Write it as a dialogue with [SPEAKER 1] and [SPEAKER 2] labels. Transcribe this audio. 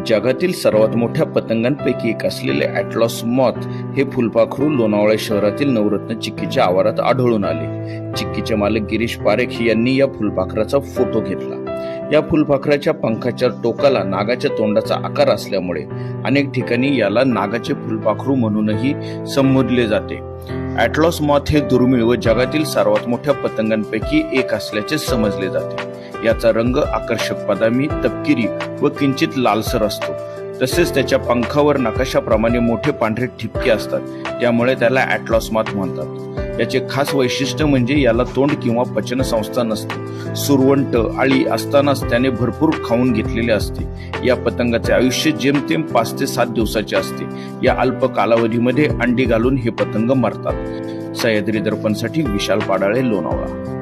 [SPEAKER 1] जगातील सर्वात मोठ्या पतंगांपैकी एक असलेले ॲटलॉस मॉथ हे फुलपाखरू लोणावळा शहरातील नवरत्न चिक्कीच्या आवारात आढळून आले. चिक्कीचे मालक गिरीश पारेख यांनी या फुलपाखराचा फोटो घेतला. या फुलपाखराच्या पंखाच्या टोकाला नागाच्या तोंडाचा आकार असल्यामुळे अनेक ठिकाणी याला नागाचे फुलपाखरू म्हणूनही संबोधले जाते. ॲटलॉस मॉथ हे दुर्मिळ व जगातील सर्वात मोठ्या पतंगांपैकी एक असल्याचे समजले जाते. याचा रंग आकर्षक बदामी, तपकिरी व किंचित लालसर असतो. तसेच त्याच्या पंखावर नकाशाप्रमाणे मोठे पांढरे ठिपके असतात, त्यामुळे त्याला ॲटलॉस मॉथ म्हणतात. याचे खास वैशिष्ट्य म्हणजे याला तोंड किंवा पचनसंस्था नसते. सुरवंट, आळी असतानाच त्याने भरपूर खाऊन घेतलेले असते. या पतंगाचे आयुष्य जेमतेम 5 ते 7 दिवसाचे असते. या अल्प कालावधीमध्ये अंडी घालून हे पतंग मरतात. सह्याद्री दर्पणसाठी विशाल पाडाळे, लोणावळा.